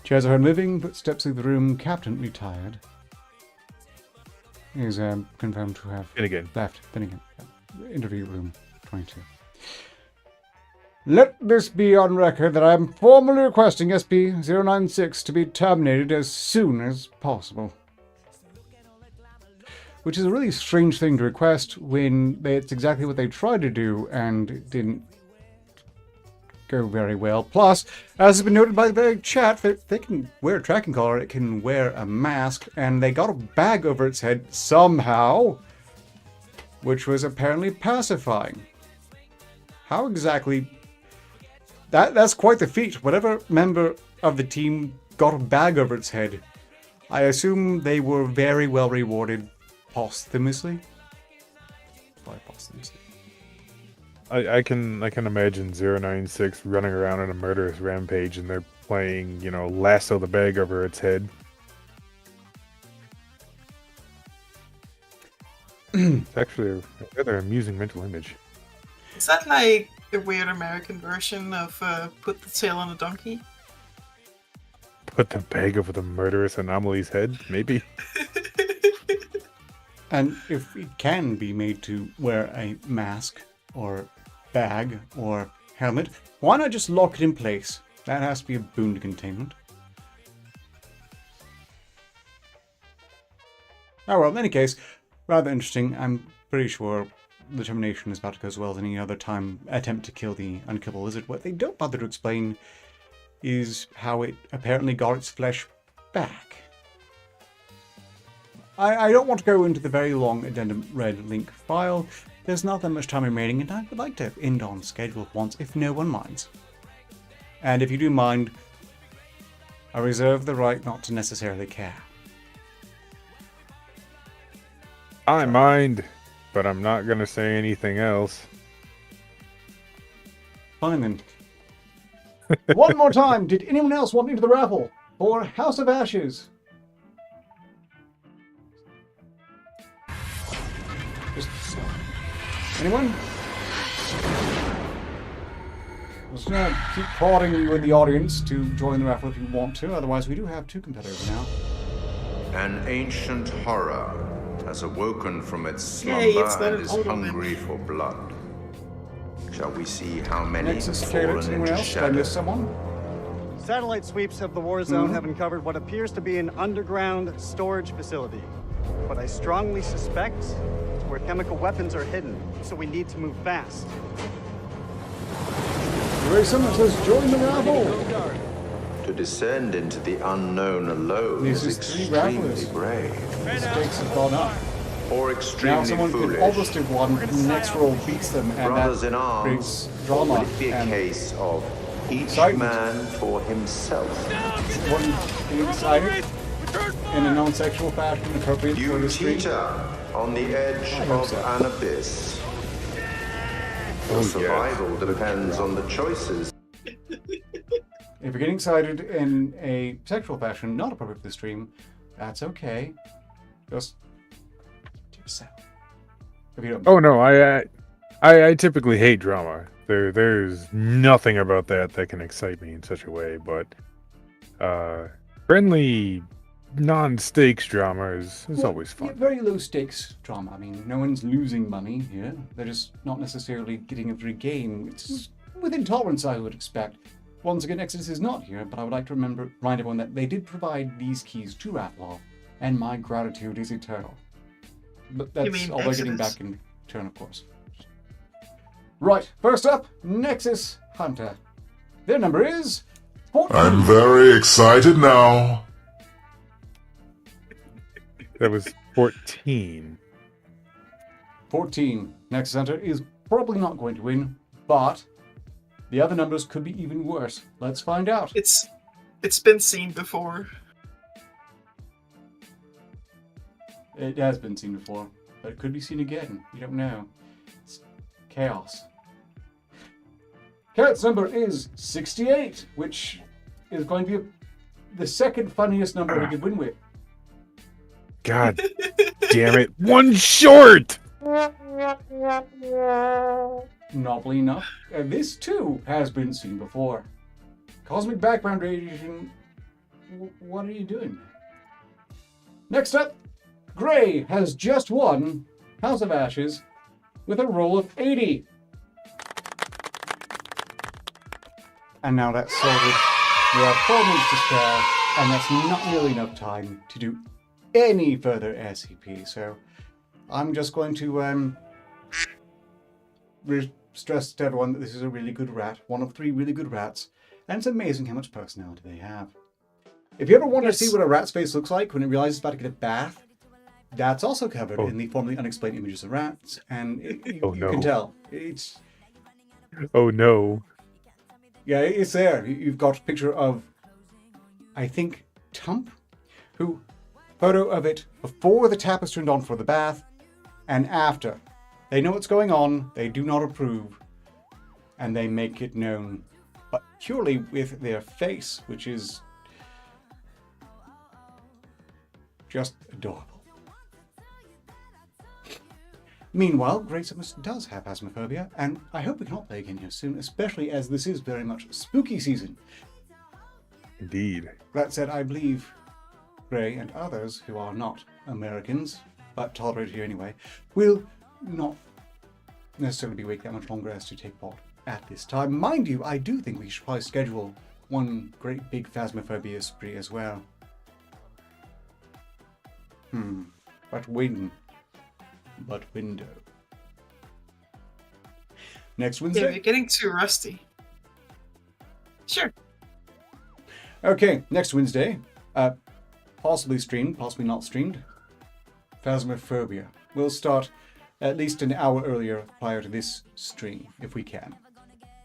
Chairs are living, footsteps through the room. Captain retired. He's confirmed to have Finnegan. left. Finnegan. Interview room 22. Let this be on record that I am formally requesting SCP-096 to be terminated as soon as possible. Which is a really strange thing to request when it's exactly what they tried to do and it didn't go very well. Plus, as has been noted by the chat, they can wear a tracking collar, it can wear a mask, and they got a bag over its head somehow, which was apparently pacifying. How exactly? That's quite the feat. Whatever member of the team got a bag over its head, I assume they were very well rewarded posthumously. Why posthumously? I can imagine 096 running around on a murderous rampage and they're playing, you know, lasso the bag over its head. It's actually a rather amusing mental image. Is that like a weird American version of Put the Tail on a Donkey? Put the bag over the murderous anomaly's head, maybe? And if it can be made to wear a mask or bag or helmet, why not just lock it in place? That has to be a boon to containment. Oh well, in any case, rather interesting. I'm pretty sure the termination is about to go as well as any other time attempt to kill the unkillable lizard. What they don't bother to explain is how it apparently got its flesh back. I don't want to go into the very long addendum red link file. There's not that much time remaining, and I would like to end on schedule once, if no one minds. And if you do mind, I reserve the right not to necessarily care. I mind, but I'm not going to say anything else. Fine then. One more time, did anyone else want into the raffle for House of Ashes? Anyone? I'm just gonna keep prodding you in the audience to join the raffle if you want to, otherwise we do have two competitors now. An ancient horror has awoken from its Yay, slumber it's not and an is old hungry woman. for blood. Shall we see how many have Nexus, fallen Calix, anyone into else? Did I miss shadow? someone? Satellite sweeps of the war zone have uncovered what appears to be an underground storage facility. But I strongly suspect it's where chemical weapons are hidden, so we need to move fast. Grayson says join the raffle! To descend into the unknown alone This is is three extremely rafflers. brave. The stakes have gone up. Or Now extremely someone could foolish. almost do one, the next roll beats them, and Brothers in that arms, creates or drama. would it be a And case of each excitement. man for himself? one being decided in a non-sexual fashion appropriate for You the street. teeter on the edge I hope of so. an abyss. Your survival depends on the choices. If you're getting excited in a sexual fashion not appropriate for the stream, that's okay. Just to yourself. If you don't Oh no, I typically hate drama. There's nothing about that can excite me in such a way. But friendly, non-stakes drama is always Yeah, fun. very low stakes drama. I mean, no one's losing money here. They're just not necessarily getting a free game. It's within tolerance, I would expect. Once again, Exodus is not here, but I would like to remind everyone that they did provide these keys to Ratlaw, and my gratitude is eternal. But that's mean all they're getting Exodus? back in return, of course. Right, first up, Nexus Hunter. Their number is 14. I'm very excited now. That was 14. 14. Nexus Hunter is probably not going to win, but the other numbers could be even worse. Let's find out. It's been seen before. It has been seen before, but it could be seen again. You don't know. It's chaos. Carrot's number is 68, which is going to be the second funniest number we could win with. God damn it! One short. Novelly enough, this too has been seen before. Cosmic background radiation. What are you doing? Next up, Gray has just won House of Ashes with a roll of 80. And now that's sorted. We have 4 minutes to spare, and that's not nearly enough time to do any further SCP. So I'm just going to stress to everyone that this is a really good rat, one of 3 really good rats, and it's amazing how much personality they have. If you ever want to see what a rat's face looks like when it realizes it's about to get a bath, that's also covered in the formerly unexplained images of rats, and you can tell. It's... Oh no. Yeah, it's there. You've got a picture of, I think, Tump, who, photo of it before the tap is turned on for the bath, and after. They know what's going on, they do not approve, and they make it known, but purely with their face, which is just adorable. Meanwhile, Gracemus does have phasmophobia, and I hope we can all play again here soon, especially as this is very much spooky season. Indeed. That said, I believe Gray and others who are not Americans, but tolerated here anyway, will not necessarily be awake that much longer as to take part at this time. Mind you, I do think we should probably schedule one great big phasmophobia spree as well. But when? But window. Next Yeah, Wednesday? we're getting too rusty. Sure. Okay, next Wednesday. Possibly streamed, possibly not streamed. Phasmophobia. We'll start at least an hour earlier prior to this stream, if we can.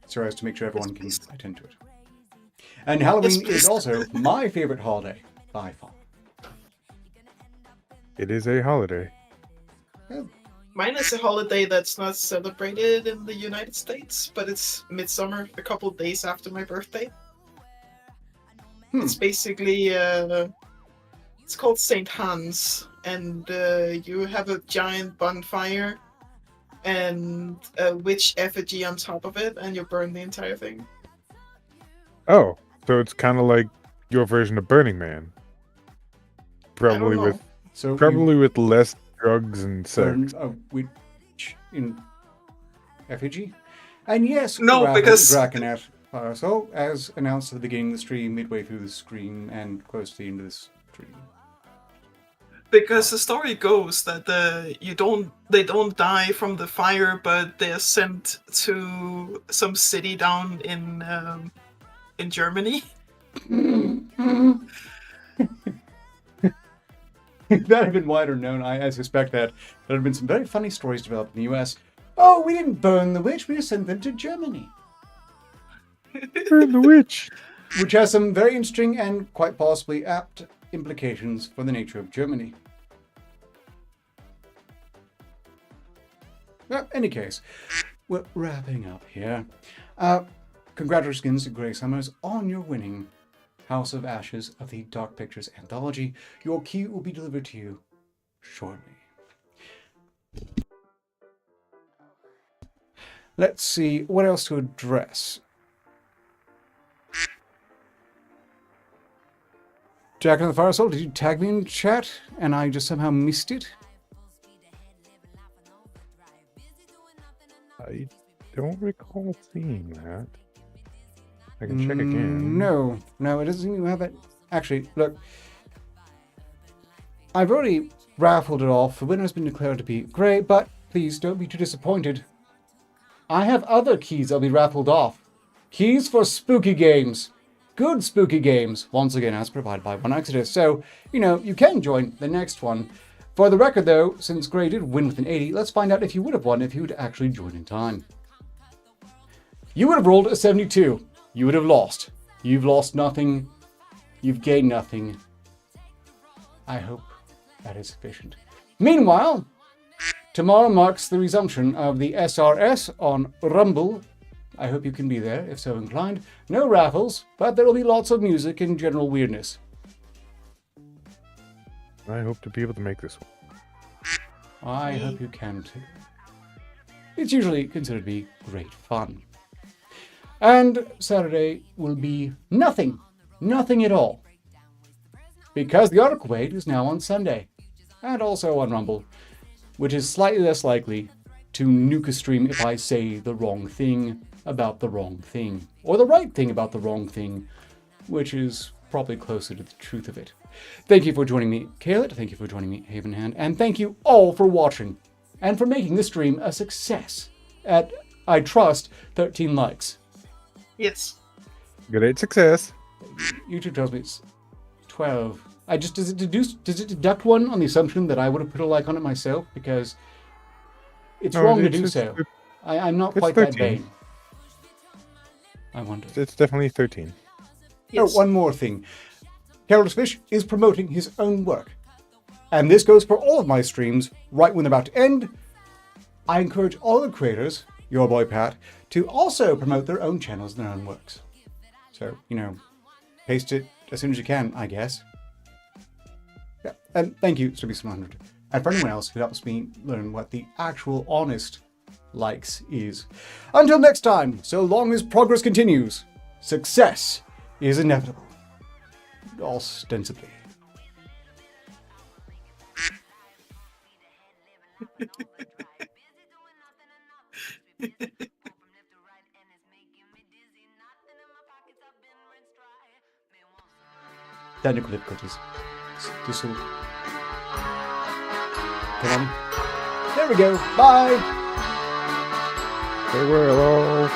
So as to make sure everyone can attend to it. And Halloween is also my favorite holiday, by far. It is a holiday. Mine is a holiday that's not celebrated in the United States, but it's midsummer, a couple of days after my birthday. It's basically, it's called St. Hans, and you have a giant bonfire and a witch effigy on top of it, and you burn the entire thing. Oh, so it's kind of like your version of Burning Man. Probably know. with less drugs and sex. Burn a witch in effigy? And yes, No, because- Draconet. So, as announced at the beginning of the stream, midway through the stream, and close to the end of the stream. Because the story goes that they don't die from the fire, but they're sent to some city down in Germany. If that had been wider known, I suspect that there had been some very funny stories developed in the US. Oh, we didn't burn the witch, we just sent them to Germany. Burn the witch. Which has some very interesting and quite possibly apt implications for the nature of Germany. Well, any case, we're wrapping up here. Congratulations to Grey Summers on your winning House of Ashes of the Dark Pictures Anthology. Your key will be delivered to you shortly. Let's see, what else to address? Jack and the Fire Soul, did you tag me in chat and I just somehow missed it? I don't recall seeing that. I can check again. No, it doesn't seem you have it. Actually, look. I've already raffled it off. The winner has been declared to be Grey, but please don't be too disappointed. I have other keys that'll be raffled off. Keys for spooky games. Good spooky games, once again as provided by One Exodus. So, you can join the next one. For the record though, since Grey did win with an 80, let's find out if you would have won if you would actually join in time. You would have rolled a 72. You would have lost. You've lost nothing. You've gained nothing. I hope that is sufficient. Meanwhile, tomorrow marks the resumption of the SRS on Rumble. I hope you can be there, if so inclined. No raffles, but there will be lots of music and general weirdness. I hope to be able to make this one. I hope you can too. It's usually considered to be great fun. And Saturday will be nothing. Nothing at all. Because the Arketer is now on Sunday. And also on Rumble. Which is slightly less likely to nuke a stream if I say the wrong thing about the wrong thing. Or the right thing about the wrong thing. Which is probably closer to the truth of it. Thank you for joining me, Kaylet. Thank you for joining me, Havenhand. And thank you all for watching. And for making this stream a success. At, I trust, 13 likes. Yes. Great success. YouTube tells me it's 12. Does it deduct one on the assumption that I would have put a like on it myself? Because it's wrong to do so. I'm not quite that vain. I wonder. It's definitely 13. Yes. Oh, one more thing. Careless Fish is promoting his own work. And this goes for all of my streams right when they're about to end. I encourage all the creators, your boy Pat, to also promote their own channels and their own works. So, paste it as soon as you can, I guess. Yeah, and thank you, Sturby100. And for anyone else who helps me learn what the actual honest likes is. Until next time, so long as progress continues, success is inevitable. Ostensibly. Technical difficulties. This will... Come on. There we go. Bye. Farewell.